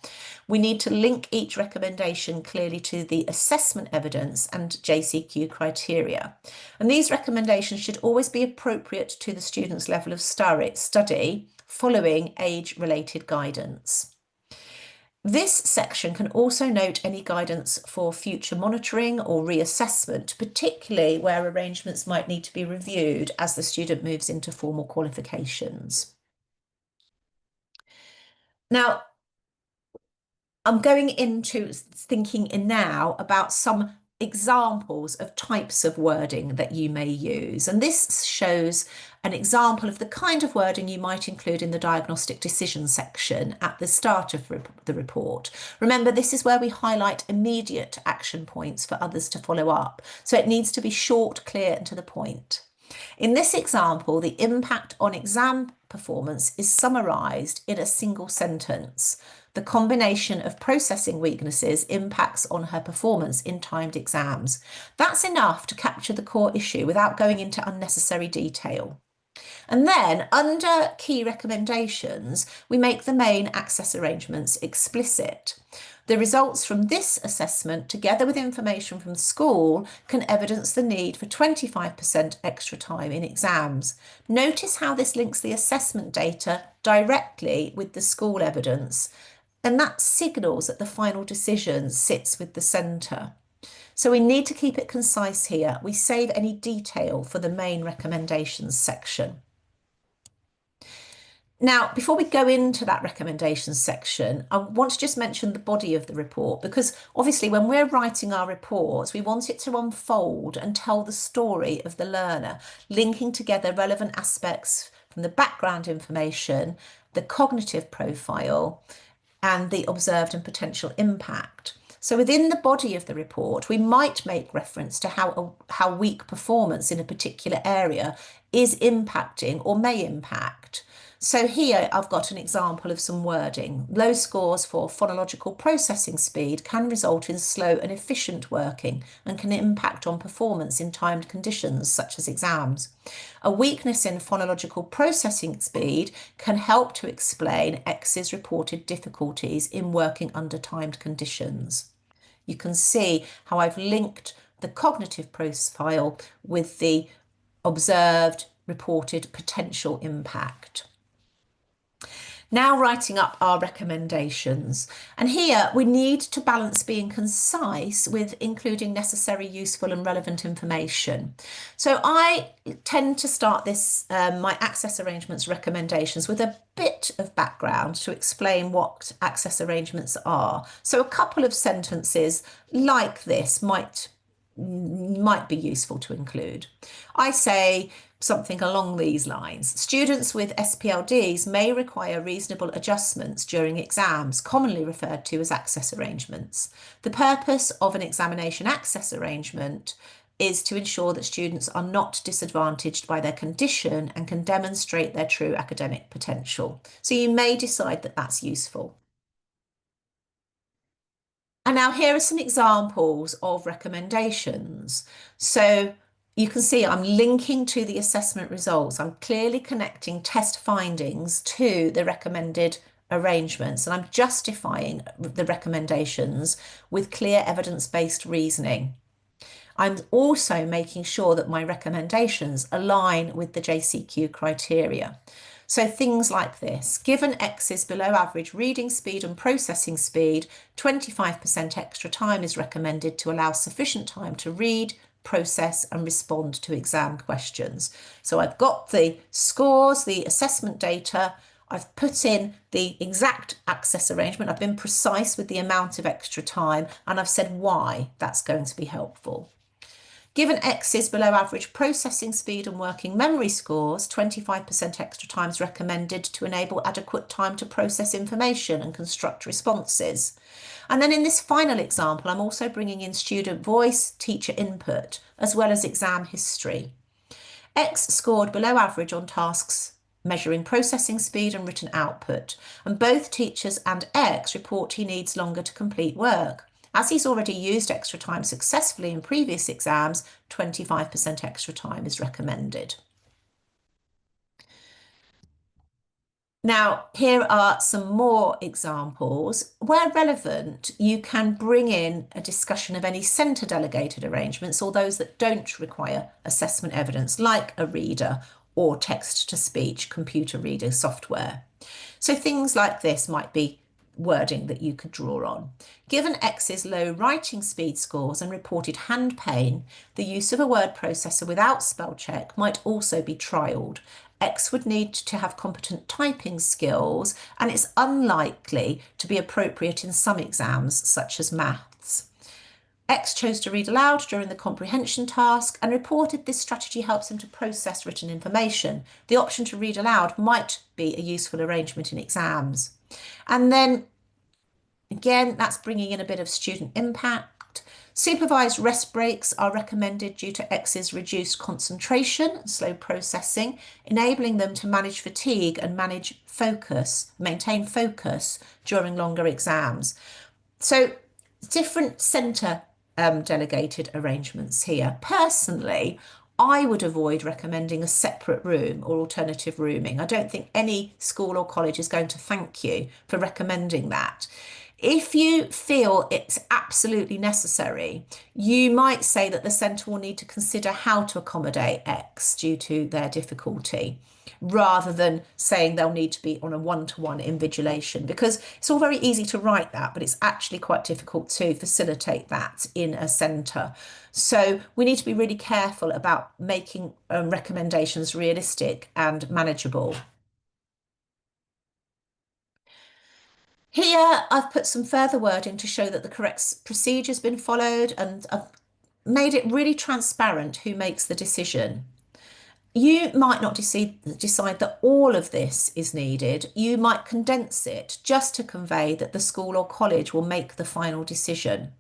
S1: We need to link each recommendation clearly to the assessment evidence and JCQ criteria. And these recommendations should always be appropriate to the student's level of study, following age-related guidance. This section can also note any guidance for future monitoring or reassessment, particularly where arrangements might need to be reviewed as the student moves into formal qualifications. Now, I'm going into thinking now about some examples of types of wording that you may use. And this shows an example of the kind of wording you might include in the diagnostic decision section at the start of the report. Remember, this is where we highlight immediate action points for others to follow up. So it needs to be short, clear, and to the point. In this example, the impact on exam performance is summarised in a single sentence. The combination of processing weaknesses impacts on her performance in timed exams. That's enough to capture the core issue without going into unnecessary detail. And then under key recommendations, we make the main access arrangements explicit. The results from this assessment, together with information from school, can evidence the need for 25% extra time in exams. Notice how this links the assessment data directly with the school evidence, and that signals that the final decision sits with the centre. So we need to keep it concise here. We save any detail for the main recommendations section. Now, before we go into that recommendations section, I want to just mention the body of the report, because obviously when we're writing our reports, we want it to unfold and tell the story of the learner, linking together relevant aspects from the background information the cognitive profile, and the observed and potential impact. So within the body of the report, we might make reference to how weak performance in a particular area is impacting or may impact. So here I've got an example of some wording. Low scores for phonological processing speed can result in slow and efficient working and can impact on performance in timed conditions such as exams. A weakness in phonological processing speed can help to explain X's reported difficulties in working under timed conditions. You can see how I've linked the cognitive profile with the observed reported potential impact. Now writing up our recommendations. And here we need to balance being concise with including necessary, useful and relevant information. So I tend to start my access arrangements recommendations with a bit of background to explain what access arrangements are. So a couple of sentences like this might be useful to include. I say something along these lines. Students with SPLDs may require reasonable adjustments during exams, commonly referred to as access arrangements. The purpose of an examination access arrangement is to ensure that students are not disadvantaged by their condition and can demonstrate their true academic potential. So you may decide that that's useful. And now here are some examples of recommendations. So you can see I'm linking to the assessment results. I'm clearly connecting test findings to the recommended arrangements, and I'm justifying the recommendations with clear evidence-based reasoning. I'm also making sure that my recommendations align with the JCQ criteria. So things like this: given X is below average reading speed and processing speed, 25% extra time is recommended to allow sufficient time to read, process and respond to exam questions. So I've got the scores, the assessment data, I've put in the exact access arrangement, I've been precise with the amount of extra time, and I've said why that's going to be helpful. Given X is below average processing speed and working memory scores, 25% extra time is recommended to enable adequate time to process information and construct responses. And then in this final example, I'm also bringing in student voice, teacher input, as well as exam history. X scored below average on tasks measuring processing speed and written output, and both teachers and X report he needs longer to complete work. As he's already used extra time successfully in previous exams, 25% extra time is recommended. Now, here are some more examples. Where relevant, you can bring in a discussion of any centre delegated arrangements or those that don't require assessment evidence, like a reader or text-to-speech computer reader software. So things like this might be wording that you could draw on. Given X's low writing speed scores and reported hand pain, the use of a word processor without spell check might also be trialled. X would need to have competent typing skills, and it's unlikely to be appropriate in some exams, such as maths. X chose to read aloud during the comprehension task and reported this strategy helps him to process written information. The option to read aloud might be a useful arrangement in exams. And then again, that's bringing in a bit of student impact. Supervised rest breaks are recommended due to X's reduced concentration and slow processing, enabling them to manage fatigue and maintain focus during longer exams. So different centre delegated arrangements here. Personally, I would avoid recommending a separate room or alternative rooming. I don't think any school or college is going to thank you for recommending that. If you feel it's absolutely necessary, you might say that the centre will need to consider how to accommodate X due to their difficulty, rather than saying they'll need to be on a one-to-one invigilation, because it's all very easy to write that, but it's actually quite difficult to facilitate that in a centre. So we need to be really careful about making recommendations realistic and manageable. Here, I've put some further wording to show that the correct procedure has been followed, and I've made it really transparent who makes the decision. You might not decide that all of this is needed. You might condense it just to convey that the school or college will make the final decision.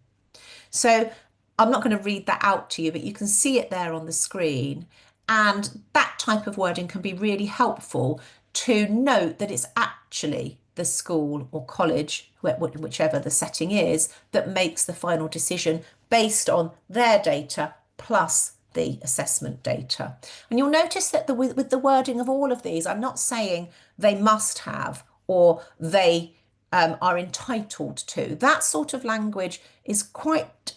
S1: So I'm not going to read that out to you, but you can see it there on the screen. And that type of wording can be really helpful to note that it's actually the school or college, whichever the setting is, that makes the final decision based on their data plus the assessment data. And you'll notice that with the wording of all of these, I'm not saying they must have or they are entitled to. That sort of language is quite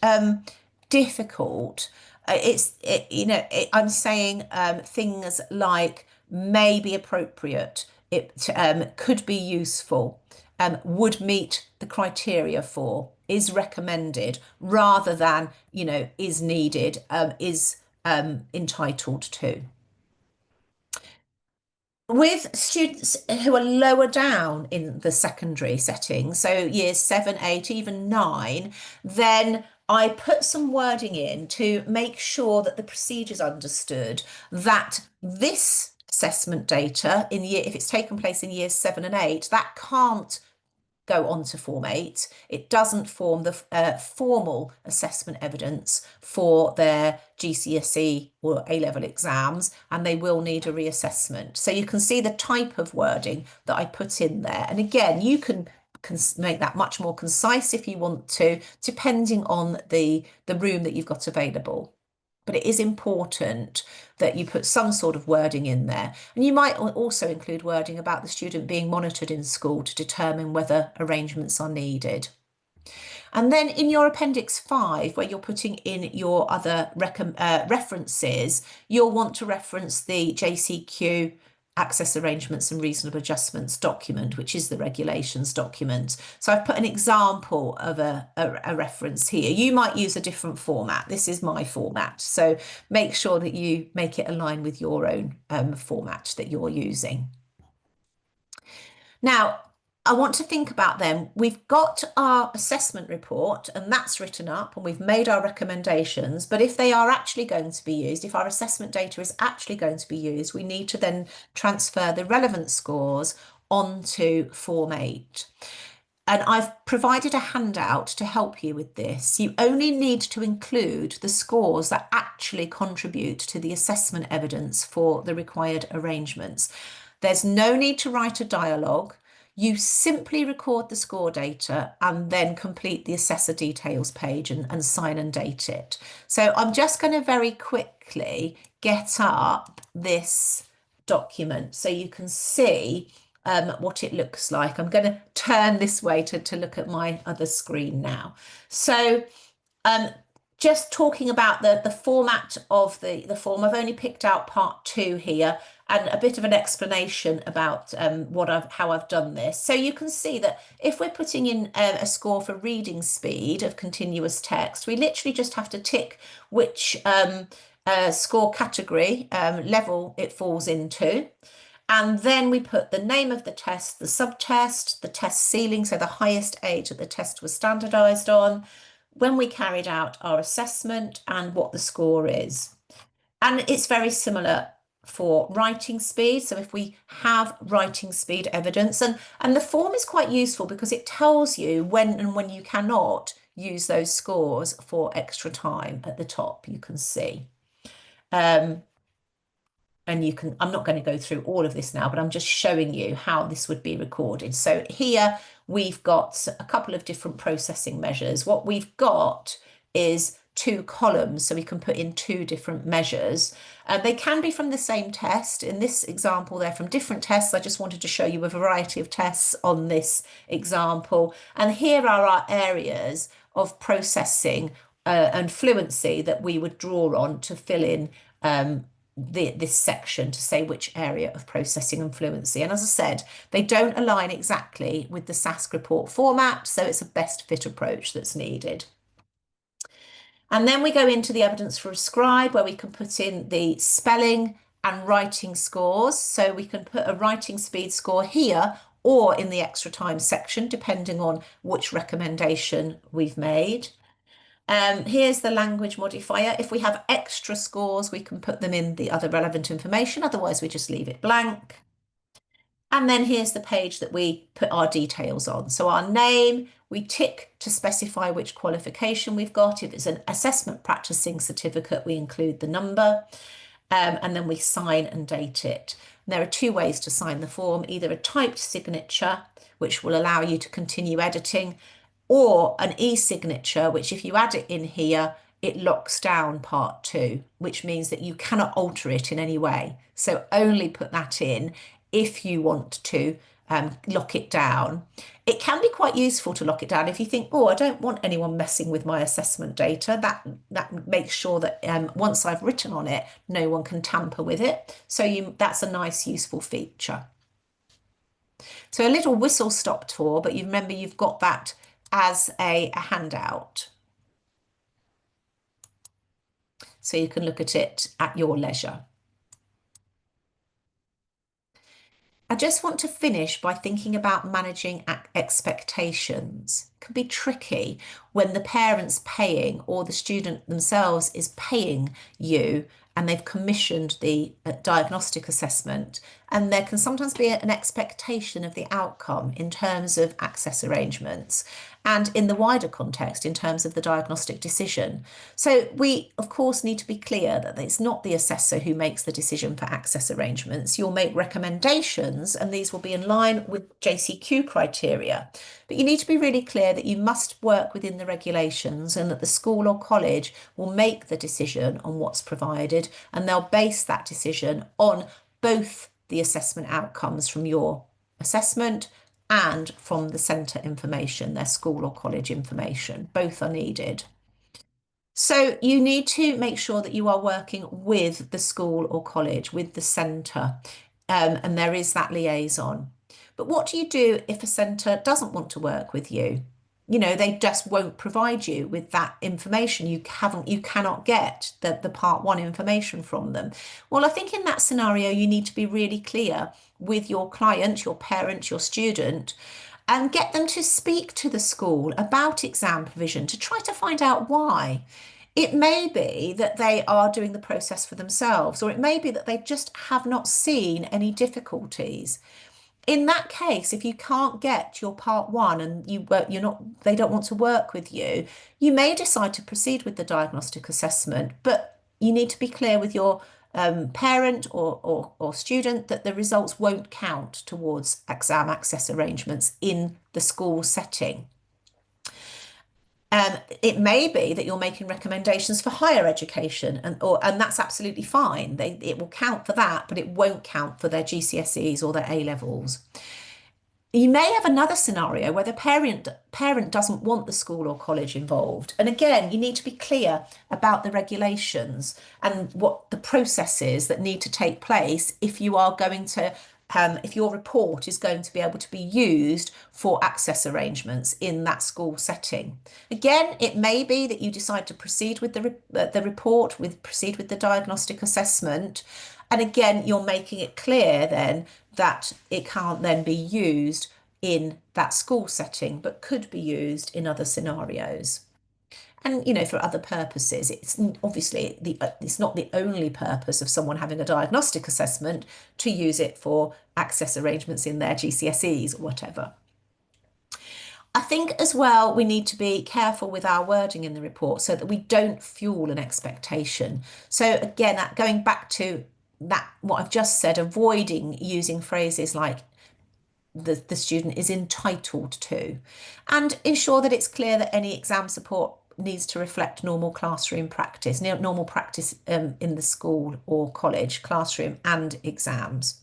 S1: difficult. I'm saying things like may be appropriate, it could be useful, would meet the criteria for, is recommended, rather than, is needed, is entitled to. With students who are lower down in the secondary setting, so years 7, 8, even 9, then I put some wording in to make sure that the procedure's understood, that this assessment data if it's taken place in years 7 and 8, that can't go on to Form 8. It doesn't form the formal assessment evidence for their GCSE or A-level exams, and they will need a reassessment. So you can see the type of wording that I put in there. And again, you can make that much more concise if you want to, depending on the room that you've got available. But it is important that you put some sort of wording in there. And you might also include wording about the student being monitored in school to determine whether arrangements are needed. And then in your Appendix 5, where you're putting in your other references, you'll want to reference the JCQ access arrangements and reasonable adjustments document, which is the regulations document. So I've put an example of a reference here. You might use a different format. This is my format. So make sure that you make it align with your own format that you're using. Now, I want to think about them. We've got our assessment report and that's written up and we've made our recommendations. But if they are actually going to be used, if our assessment data is actually going to be used, we need to then transfer the relevant scores onto Form 8. And I've provided a handout to help you with this. You only need to include the scores that actually contribute to the assessment evidence for the required arrangements. There's no need to write a dialogue. You simply record the score data and then complete the assessor details page and sign and date it. So I'm just going to very quickly get up this document so you can see what it looks like. I'm going to turn this way to look at my other screen now. So just talking about the format of the form, I've only picked out part 2 here and a bit of an explanation about how I've done this. So you can see that if we're putting in a score for reading speed of continuous text, we literally just have to tick which score category level it falls into. And then we put the name of the test, the subtest, the test ceiling, so the highest age that the test was standardised on, when we carried out our assessment and what the score is. And it's very similar for writing speed. So if we have writing speed evidence, and the form is quite useful because it tells you when and when you cannot use those scores for extra time at the top, you can see. And you can, I'm not going to go through all of this now, but I'm just showing you how this would be recorded. So here we've got a couple of different processing measures. What we've got is 2 columns, so we can put in 2 different measures. They can be from the same test. In this example, they're from different tests. I just wanted to show you a variety of tests on this example. And here are our areas of processing and fluency that we would draw on to fill in this section to say which area of processing and fluency. And as I said, they don't align exactly with the SASC report format, so it's a best fit approach that's needed. And then we go into the evidence for a scribe, where we can put in the spelling and writing scores. So we can put a writing speed score here or in the extra time section, depending on which recommendation we've made. Here's the language modifier. If we have extra scores, we can put them in the other relevant information. Otherwise, we just leave it blank. And then here's the page that we put our details on. So our name, we tick to specify which qualification we've got. If it's an assessment practicing certificate, we include the number, and then we sign and date it. And there are two ways to sign the form, either a typed signature, which will allow you to continue editing, or an e-signature, which if you add it in here, it locks down part 2, which means that you cannot alter it in any way. So only put that in if you want to lock it down. It can be quite useful to lock it down if you think, oh, I don't want anyone messing with my assessment data. That makes sure that once I've written on it, no one can tamper with it. So that's a nice, useful feature. So a little whistle stop tour, but you remember you've got that as a handout. So you can look at it at your leisure. I just want to finish by thinking about managing expectations. It can be tricky when the parent's paying or the student themselves is paying you and they've commissioned the diagnostic assessment. And there can sometimes be an expectation of the outcome in terms of access arrangements and in the wider context in terms of the diagnostic decision. So we, of course, need to be clear that it's not the assessor who makes the decision for access arrangements. You'll make recommendations and these will be in line with JCQ criteria. But you need to be really clear that you must work within the regulations and that the school or college will make the decision on what's provided, and they'll base that decision on both the assessment outcomes from your assessment and from the centre information, their school or college information. Both are needed. So you need to make sure that you are working with the school or college, with the centre, and there is that liaison. But what do you do if a centre doesn't want to work with you? You know, they just won't provide you with that information. You cannot get the part 1 information from them. Well, I think in that scenario, you need to be really clear with your client, your parent, your student, and get them to speak to the school about exam provision to try to find out why. It may be that they are doing the process for themselves, or it may be that they just have not seen any difficulties. In that case, if you can't get your part 1 and they don't want to work with you, you may decide to proceed with the diagnostic assessment, but you need to be clear with your parent or student that the results won't count towards exam access arrangements in the school setting. It may be that you're making recommendations for higher education, and that's absolutely fine. It will count for that, but it won't count for their GCSEs or their A levels. You may have another scenario where the parent doesn't want the school or college involved. And again, you need to be clear about the regulations and what the processes that need to take place if you are going to if your report is going to be able to be used for access arrangements in that school setting. Again, it may be that you decide to proceed with the report, proceed with the diagnostic assessment. And again, you're making it clear then that it can't then be used in that school setting, but could be used in other scenarios. And, you know, for other purposes, it's obviously it's not the only purpose of someone having a diagnostic assessment to use it for access arrangements in their GCSEs or whatever. I think as well, we need to be careful with our wording in the report so that we don't fuel an expectation. So again, going back to that, what I've just said, avoiding using phrases like the student is entitled to, and ensure that it's clear that any exam support needs to reflect normal classroom practice, normal practice in the school or college, classroom and exams.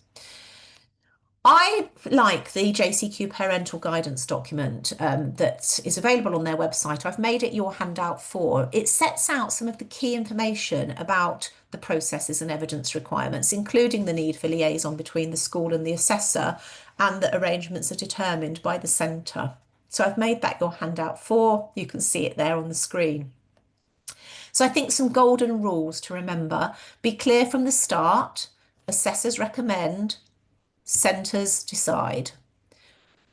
S1: I like the JCQ parental guidance document that is available on their website. I've made it your handout 4. It sets out some of the key information about the processes and evidence requirements, including the need for liaison between the school and the assessor, and that arrangements are determined by the centre. So I've made that your handout 4. You can see it there on the screen. So I think some golden rules to remember: be clear from the start, assessors recommend, centres decide.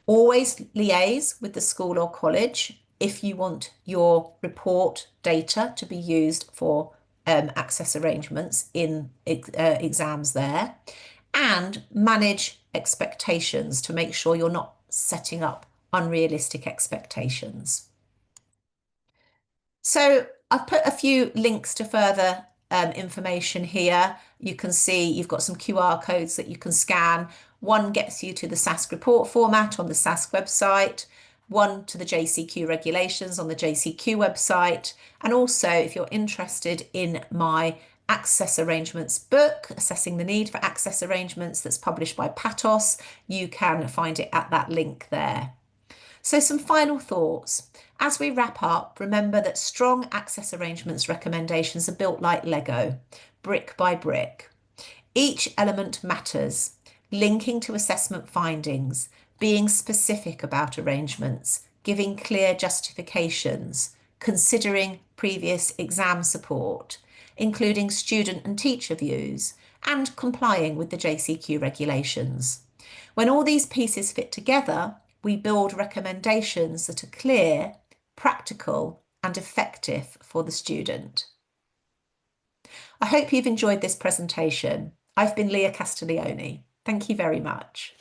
S1: Always liaise with the school or college if you want your report data to be used for access arrangements in exams there, and manage expectations to make sure you're not setting up unrealistic expectations. So I've put a few links to further information here. You can see you've got some QR codes that you can scan. One gets you to the SASC report format on the SASC website, one to the JCQ regulations on the JCQ website. And also, if you're interested in my access arrangements book, Assessing the Need for Access Arrangements, that's published by Patos, you can find it at that link there. So some final thoughts. As we wrap up, remember that strong access arrangements recommendations are built like Lego, brick by brick. Each element matters, linking to assessment findings, being specific about arrangements, giving clear justifications, considering previous exam support, including student and teacher views, and complying with the JCQ regulations. When all these pieces fit together, we build recommendations that are clear, practical, and effective for the student. I hope you've enjoyed this presentation. I've been Leah Castiglione. Thank you very much.